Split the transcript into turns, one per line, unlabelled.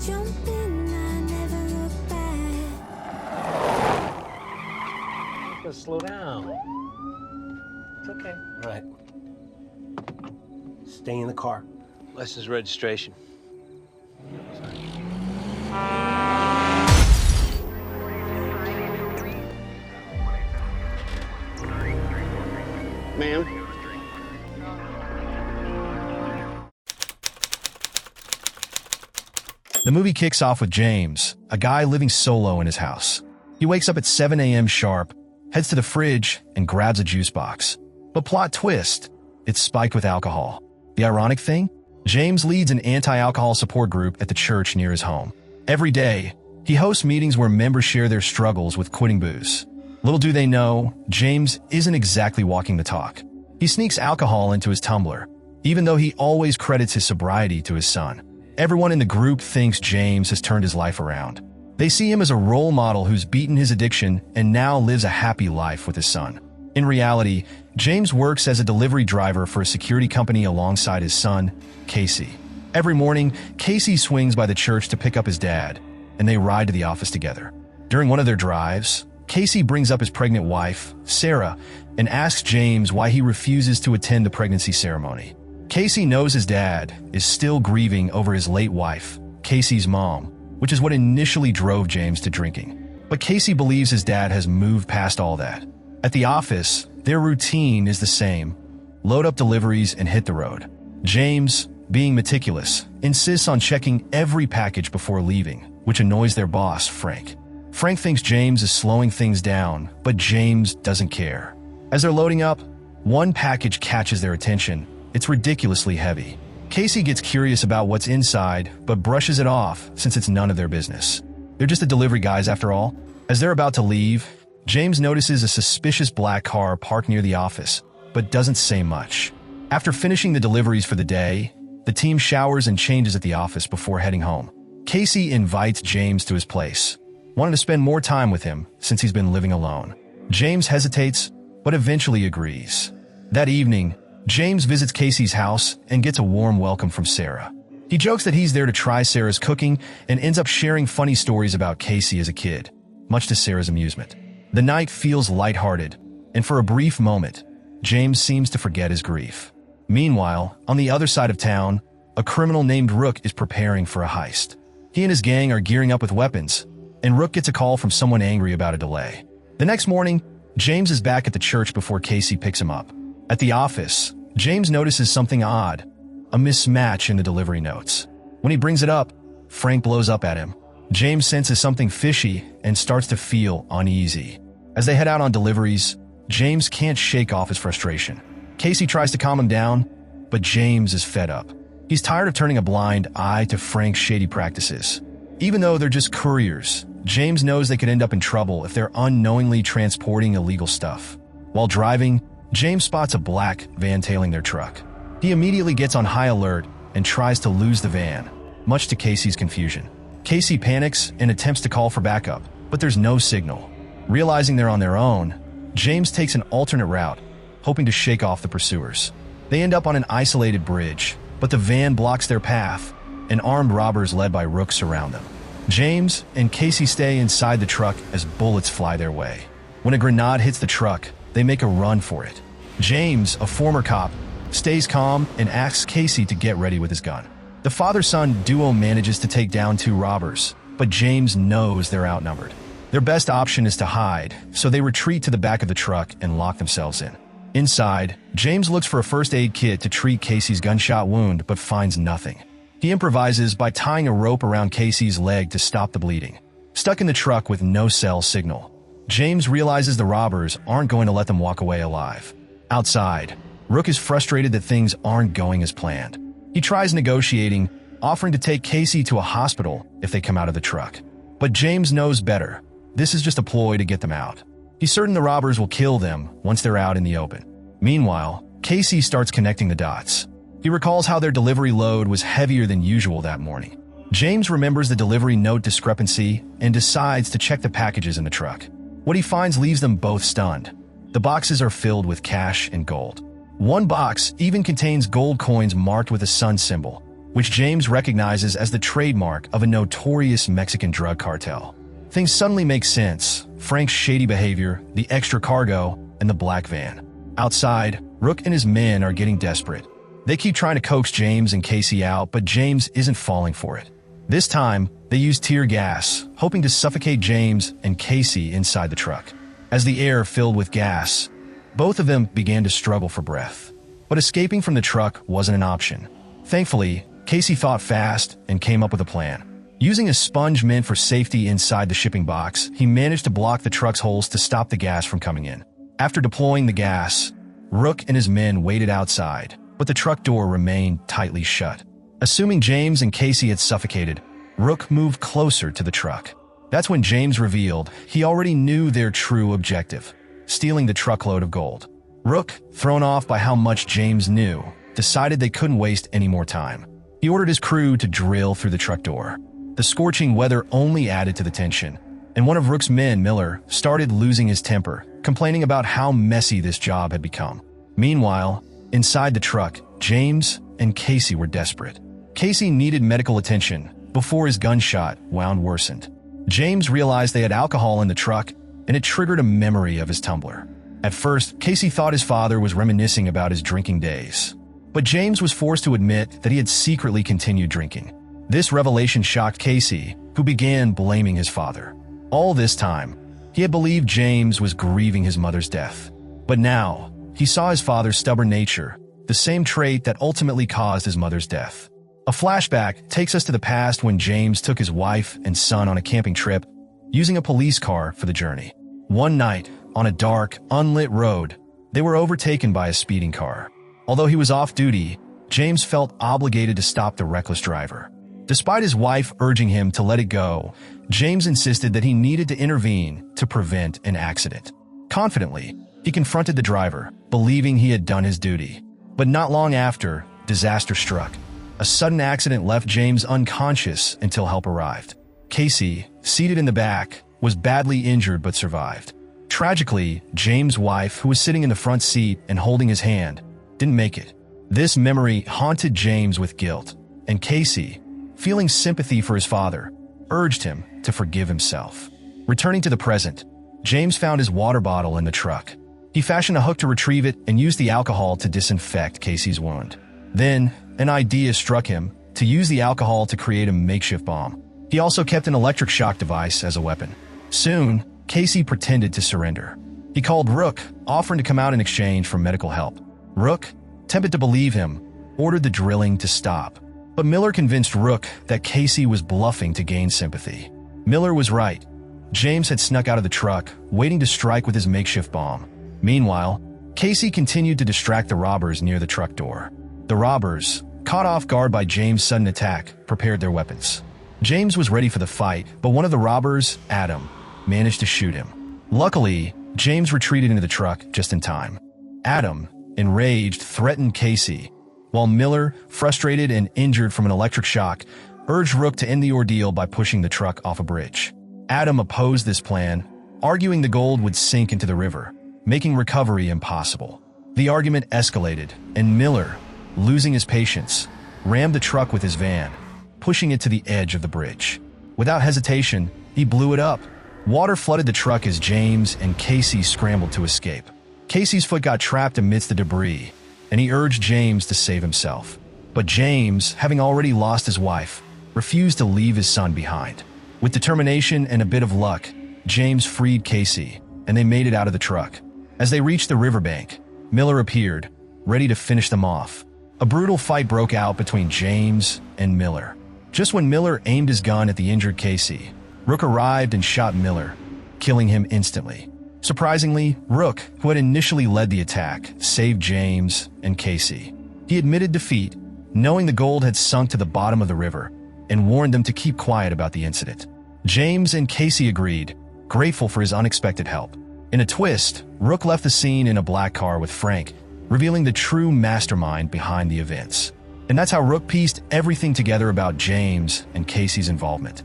jumping, I never look back.
Just slow down. It's okay.
All right. Stay in the car.
License registration.
Ma'am?
The movie kicks off with James, a guy living solo in his house. He wakes up at 7 a.m. sharp, heads to the fridge, and grabs a juice box. But plot twist, it's spiked with alcohol. The ironic thing? James leads an anti-alcohol support group at the church near his home. Every day, he hosts meetings where members share their struggles with quitting booze. Little do they know, James isn't exactly walking the talk. He sneaks alcohol into his tumbler, even though he always credits his sobriety to his son. Everyone in the group thinks James has turned his life around. They see him as a role model who's beaten his addiction and now lives a happy life with his son. In reality, James works as a delivery driver for a security company alongside his son, Casey. Every morning, Casey swings by the church to pick up his dad, and they ride to the office together. During one of their drives, Casey brings up his pregnant wife, Sarah, and asks James why he refuses to attend the pregnancy ceremony. Casey knows his dad is still grieving over his late wife, Casey's mom, which is what initially drove James to drinking. But Casey believes his dad has moved past all that. At the office, their routine is the same: load up deliveries and hit the road. James, being meticulous, insists on checking every package before leaving, which annoys their boss, Frank. Frank thinks James is slowing things down, but James doesn't care. As they're loading up, one package catches their attention. It's ridiculously heavy. Casey gets curious about what's inside, but brushes it off since it's none of their business. They're just the delivery guys after all. As they're about to leave, James notices a suspicious black car parked near the office, but doesn't say much. After finishing the deliveries for the day, the team showers and changes at the office before heading home. Casey invites James to his place, wanting to spend more time with him since he's been living alone. James hesitates, but eventually agrees. That evening, James visits Casey's house and gets a warm welcome from Sarah. He jokes that he's there to try Sarah's cooking and ends up sharing funny stories about Casey as a kid, much to Sarah's amusement. The night feels lighthearted, and for a brief moment, James seems to forget his grief. Meanwhile, on the other side of town, a criminal named Rook is preparing for a heist. He and his gang are gearing up with weapons, and Rook gets a call from someone angry about a delay. The next morning, James is back at the church before Casey picks him up. At the office, James notices something odd, a mismatch in the delivery notes. When he brings it up, Frank blows up at him. James senses something fishy and starts to feel uneasy. As they head out on deliveries, James can't shake off his frustration. Casey tries to calm him down, but James is fed up. He's tired of turning a blind eye to Frank's shady practices. Even though they're just couriers, James knows they could end up in trouble if they're unknowingly transporting illegal stuff. While driving, James spots a black van tailing their truck. He immediately gets on high alert and tries to lose the van, much to Casey's confusion. Casey panics and attempts to call for backup, but there's no signal. Realizing they're on their own, James takes an alternate route, hoping to shake off the pursuers. They end up on an isolated bridge, but the van blocks their path, and armed robbers led by Rook surround them. James and Casey stay inside the truck as bullets fly their way. When a grenade hits the truck, they make a run for it. James, a former cop, stays calm and asks Casey to get ready with his gun. The father-son duo manages to take down two robbers, but James knows they're outnumbered. Their best option is to hide, so they retreat to the back of the truck and lock themselves in. Inside, James looks for a first aid kit to treat Casey's gunshot wound but finds nothing. He improvises by tying a rope around Casey's leg to stop the bleeding. Stuck in the truck with no cell signal, James realizes the robbers aren't going to let them walk away alive. Outside, Rook is frustrated that things aren't going as planned. He tries negotiating, offering to take Casey to a hospital if they come out of the truck. But James knows better. This is just a ploy to get them out. He's certain the robbers will kill them once they're out in the open. Meanwhile, Casey starts connecting the dots. He recalls how their delivery load was heavier than usual that morning. James remembers the delivery note discrepancy and decides to check the packages in the truck. What he finds leaves them both stunned. The boxes are filled with cash and gold. One box even contains gold coins marked with a sun symbol. which James recognizes as the trademark of a notorious Mexican drug cartel. Things suddenly make sense: Frank's shady behavior, the extra cargo, and the black van. Outside, Rook and his men are getting desperate. They keep trying to coax James and Casey out, but James isn't falling for it. This time, they use tear gas, hoping to suffocate James and Casey inside the truck. As the air filled with gas, both of them began to struggle for breath. But escaping from the truck wasn't an option. Thankfully, Casey thought fast and came up with a plan. Using a sponge meant for safety inside the shipping box, he managed to block the truck's holes to stop the gas from coming in. After deploying the gas, Rook and his men waited outside, but the truck door remained tightly shut. Assuming James and Casey had suffocated, Rook moved closer to the truck. That's when James revealed he already knew their true objective: stealing the truckload of gold. Rook, thrown off by how much James knew, decided they couldn't waste any more time. He ordered his crew to drill through the truck door. The scorching weather only added to the tension, and one of Rook's men, Miller, started losing his temper, complaining about how messy this job had become. Meanwhile, inside the truck, James and Casey were desperate. Casey needed medical attention before his gunshot wound worsened. James realized they had alcohol in the truck, and it triggered a memory of his tumbler. At first, Casey thought his father was reminiscing about his drinking days, but James was forced to admit that he had secretly continued drinking. This revelation shocked Casey, who began blaming his father. All this time, he had believed James was grieving his mother's death. But now, he saw his father's stubborn nature, the same trait that ultimately caused his mother's death. A flashback takes us to the past when James took his wife and son on a camping trip, using a police car for the journey. One night, on a dark, unlit road, they were overtaken by a speeding car. Although he was off duty, James felt obligated to stop the reckless driver. Despite his wife urging him to let it go, James insisted that he needed to intervene to prevent an accident. Confidently, he confronted the driver, believing he had done his duty. But not long after, disaster struck. A sudden accident left James unconscious until help arrived. Casey, seated in the back, was badly injured but survived. Tragically, James' wife, who was sitting in the front seat and holding his hand, didn't make it. This memory haunted James with guilt, and Casey, feeling sympathy for his father, urged him to forgive himself. Returning to the present, James found his water bottle in the truck. He fashioned a hook to retrieve it and used the alcohol to disinfect Casey's wound. Then, an idea struck him to use the alcohol to create a makeshift bomb. He also kept an electric shock device as a weapon. Soon, Casey pretended to surrender. He called Rook, offering to come out in exchange for medical help. Rook, tempted to believe him, ordered the drilling to stop. But Miller convinced Rook that Casey was bluffing to gain sympathy. Miller was right. James had snuck out of the truck, waiting to strike with his makeshift bomb. Meanwhile, Casey continued to distract the robbers near the truck door. The robbers, caught off guard by James' sudden attack, prepared their weapons. James was ready for the fight, but one of the robbers, Adam, managed to shoot him. Luckily, James retreated into the truck just in time. Adam, enraged, threatened Casey, while Miller, frustrated and injured from an electric shock, urged Rook to end the ordeal by pushing the truck off a bridge. Adam opposed this plan, arguing the gold would sink into the river, making recovery impossible. The argument escalated, and Miller, losing his patience, rammed the truck with his van, pushing it to the edge of the bridge. Without hesitation, he blew it up. Water flooded the truck as James and Casey scrambled to escape. Casey's foot got trapped amidst the debris, and he urged James to save himself. But James, having already lost his wife, refused to leave his son behind. With determination and a bit of luck, James freed Casey, and they made it out of the truck. As they reached the riverbank, Miller appeared, ready to finish them off. A brutal fight broke out between James and Miller. Just when Miller aimed his gun at the injured Casey, Rook arrived and shot Miller, killing him instantly. Surprisingly, Rook, who had initially led the attack, saved James and Casey. He admitted defeat, knowing the gold had sunk to the bottom of the river, and warned them to keep quiet about the incident. James and Casey agreed, grateful for his unexpected help. In a twist, Rook left the scene in a black car with Frank, revealing the true mastermind behind the events. And that's how Rook pieced everything together about James and Casey's involvement.